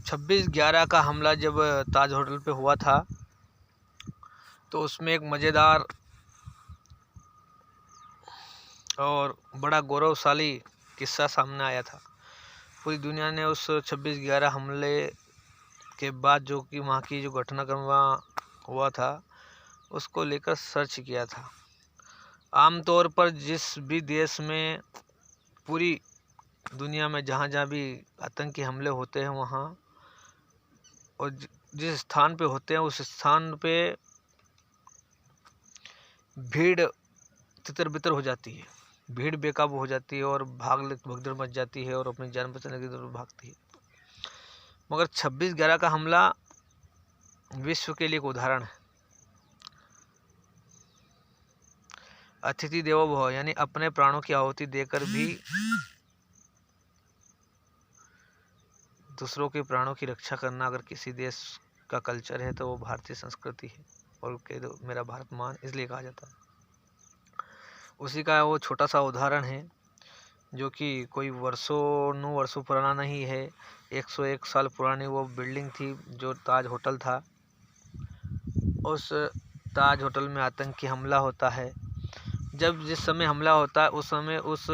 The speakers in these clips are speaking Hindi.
26/11 का हमला जब ताज होटल पे हुआ था तो उसमें एक मज़ेदार और बड़ा गौरवशाली किस्सा सामने आया था। पूरी दुनिया ने उस 26/11 हमले के बाद जो कि वहाँ की जो घटनाक्रम वहाँ हुआ था उसको लेकर सर्च किया था। आमतौर पर जिस भी देश में पूरी दुनिया में जहाँ जहाँ भी आतंकी हमले होते हैं वहाँ और जिस स्थान पे होते हैं उस स्थान पे भीड़ तितर बितर हो जाती है, भीड़ बेकाबू हो जाती है और भगदड़ मच जाती है और अपनी जान बचाने की तरफ भागती है। मगर 26/11 का हमला विश्व के लिए एक उदाहरण है। अतिथि देवो भव, यानी अपने प्राणों की आहुति देकर भी दूसरों के प्राणों की रक्षा करना अगर किसी देश का कल्चर है तो वो भारतीय संस्कृति है और मेरा भारत महान इसलिए कहा जाता है। उसी का वो छोटा सा उदाहरण है जो कि कोई वर्षों पुराना नहीं है। 101 साल पुरानी वो बिल्डिंग थी जो ताज होटल था। उस ताज होटल में आतंकी हमला होता है। जिस समय हमला होता है उस समय उस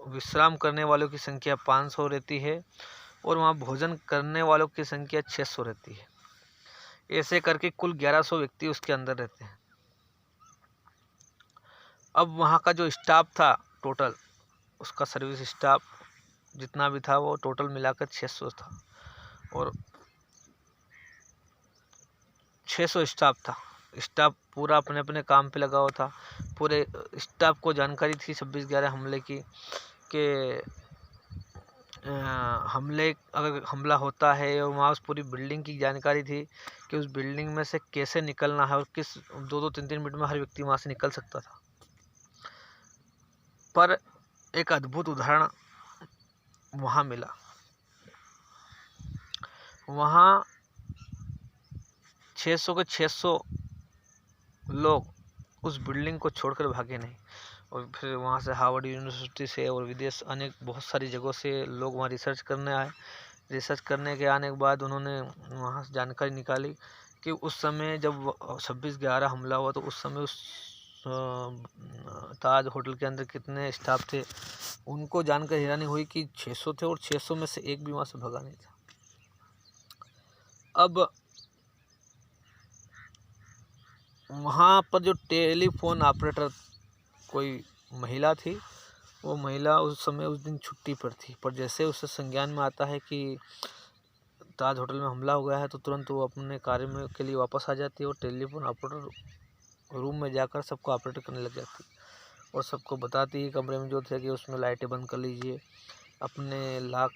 विश्राम करने वालों की संख्या 500 रहती है और वहाँ भोजन करने वालों की संख्या 600 रहती है। ऐसे करके कुल 1100 व्यक्ति उसके अंदर रहते हैं। अब वहाँ का जो स्टाफ था टोटल, उसका सर्विस स्टाफ जितना भी था वो टोटल मिलाकर 600 था और 600 स्टाफ था। स्टाफ पूरा अपने अपने काम पे लगा हुआ था। पूरे स्टाफ को जानकारी थी 26/11 हमले की कि अगर हमला होता है और वहाँ उस पूरी बिल्डिंग की जानकारी थी कि उस बिल्डिंग में से कैसे निकलना है और किस 2-2 3-3 मिनट में हर व्यक्ति वहाँ से निकल सकता था। पर एक अद्भुत उदाहरण वहाँ मिला। वहाँ 600 के 600 लोग उस बिल्डिंग को छोड़कर भागे नहीं और फिर वहाँ से हार्वर्ड यूनिवर्सिटी से और विदेश अनेक बहुत सारी जगहों से लोग वहाँ रिसर्च करने आए। रिसर्च करने के आने के बाद उन्होंने वहाँ से जानकारी निकाली कि उस समय जब 26/11 हमला हुआ तो उस समय उस ताज होटल के अंदर कितने स्टाफ थे। उनको जानकर हैरानी हुई कि 600 थे और 600 में से एक भी वहाँ से भगा नहीं था। अब वहाँ पर जो टेलीफोन ऑपरेटर कोई महिला थी, वो महिला उस समय उस दिन छुट्टी पर थी। पर जैसे उसे संज्ञान में आता है कि ताज होटल में हमला हो गया है तो तुरंत वो अपने कार्य में के लिए वापस आ जाती है और टेलीफोन ऑपरेटर रूम में जाकर सबको ऑपरेट करने लग जाती है और सबको बताती है कमरे में जो थे कि उसमें लाइटें बंद कर लीजिए, अपने लाक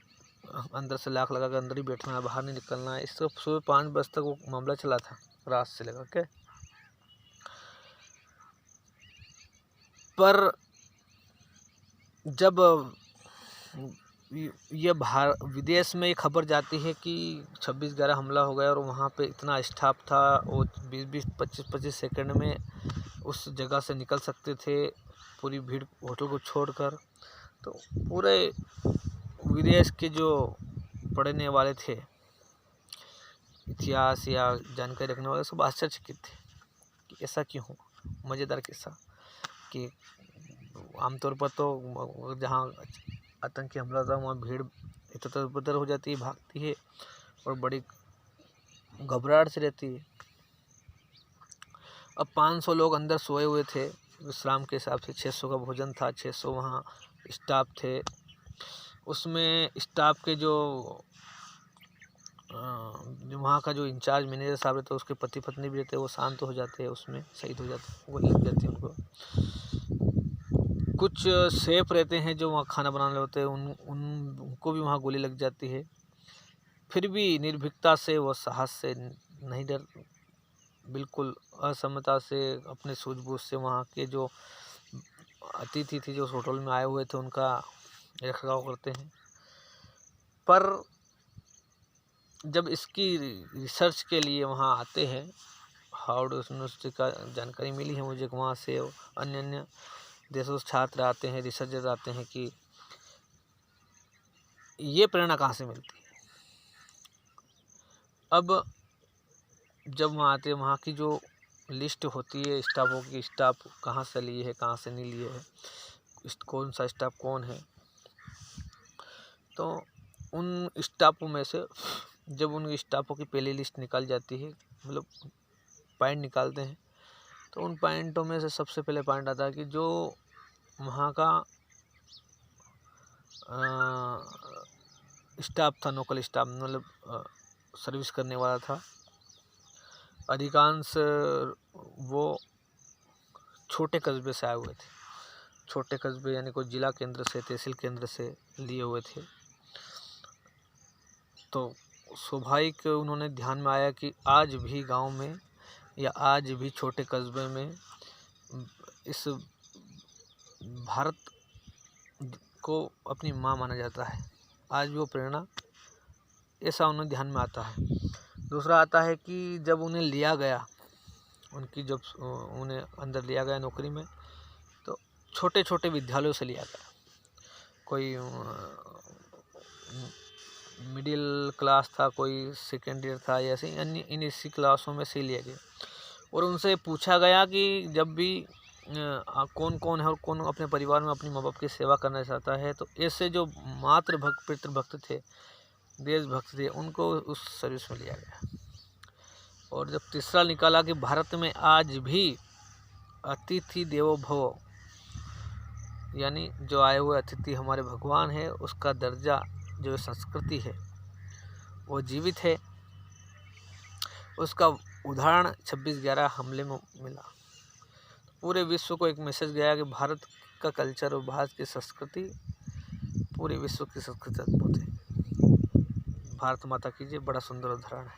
अंदर से लाक लगा कर अंदर ही बैठना है, बाहर नहीं निकलना है। इस तरह सुबह 5 बजे तक वो मामला चला था, रात से लेकर के। पर जब ये विदेश में ये खबर जाती है कि 26/11 हमला हो गया और वहाँ पे इतना स्टाफ था, वो 20-20 25-25 सेकंड में उस जगह से निकल सकते थे पूरी भीड़ होटल को छोड़कर, तो पूरे विदेश के जो पढ़ने वाले थे, इतिहास या जानकारी रखने वाले, सब आश्चर्यचकित थे कि ऐसा क्यों हुआ। मज़ेदार किस्सा कि आमतौर पर तो जहाँ आतंकी हमला था वहाँ भीड़ इधर-उधर हो जाती है, भागती है और बड़ी घबराहट से रहती है। अब 500 लोग अंदर सोए हुए थे विश्राम के हिसाब से, 600 का भोजन था, 600 वहाँ स्टाफ थे। उसमें स्टाफ के जो वहाँ का जो इंचार्ज मैनेजर साहब रहते हैं उसके पति पत्नी भी रहते हैं, वो शांत हो जाते हैं, उसमें शहीद हो जाते हैं, गोली लग जाती है उनको। कुछ शेफ रहते हैं जो वहाँ खाना बनाने होते हैं, उनको भी वहाँ गोली लग जाती है। फिर भी निर्भीकता से वो साहस से नहीं डर, बिल्कुल असमता से अपने सूझबूझ से वहाँ के जो अतिथि थी जो उस होटल में आए हुए थे उनका रखरखाव करते हैं। पर जब इसकी रिसर्च के लिए वहाँ आते हैं, हार्वर्ड यूनिवर्सिटी का जानकारी मिली है मुझे, वहाँ से अन्य देशों से छात्र आते हैं, रिसर्चर आते हैं कि ये प्रेरणा कहाँ से मिलती है। अब जब वहाँ आते हैं, वहाँ की जो लिस्ट होती है स्टाफों की, स्टाफ कहाँ से लिए है, कहाँ से नहीं लिए है, कौन सा स्टाफ कौन है, तो उन स्टाफों में से जब उन स्टाफों की पहली लिस्ट निकाल जाती है, मतलब पॉइंट निकालते हैं, तो उन पॉइंटों में से सबसे पहले पॉइंट आता है कि जो वहाँ का स्टाफ था, लोकल स्टाफ, मतलब सर्विस करने वाला था, अधिकांश वो छोटे कस्बे से आए हुए थे। छोटे कस्बे यानी कोई जिला केंद्र से, तहसील केंद्र से लिए हुए थे। तो स्वाभाविक उन्होंने ध्यान में आया कि आज भी गांव में या आज भी छोटे कस्बे में इस भारत को अपनी माँ माना जाता है। आज भी वो प्रेरणा, ऐसा उन्हें ध्यान में आता है। दूसरा आता है कि जब उन्हें लिया गया, जब उन्हें अंदर लिया गया नौकरी में, तो छोटे छोटे विद्यालयों से लिया गया। कोई मिडिल क्लास था, कोई सेकेंड ईयर था, ऐसे इन इसी क्लासों में से लिया गया। और उनसे पूछा गया कि जब भी कौन कौन है और कौन अपने परिवार में अपनी माँ बाप की सेवा करना चाहता है, तो ऐसे जो मातृभक्त पितृभक्त थे, देशभक्त थे, उनको उस सर्विस में लिया गया। और जब तीसरा निकाला कि भारत में आज भी अतिथि देवो भव, यानी जो आए हुए अतिथि हमारे भगवान है, उसका दर्जा, जो संस्कृति है वो जीवित है, उसका उदाहरण 26/11 हमले में मिला। पूरे विश्व को एक मैसेज गया कि भारत का कल्चर और भारत की संस्कृति पूरे विश्व की संस्कृति अद्भुत है। भारत माता की जय, बड़ा सुंदर उदाहरण है।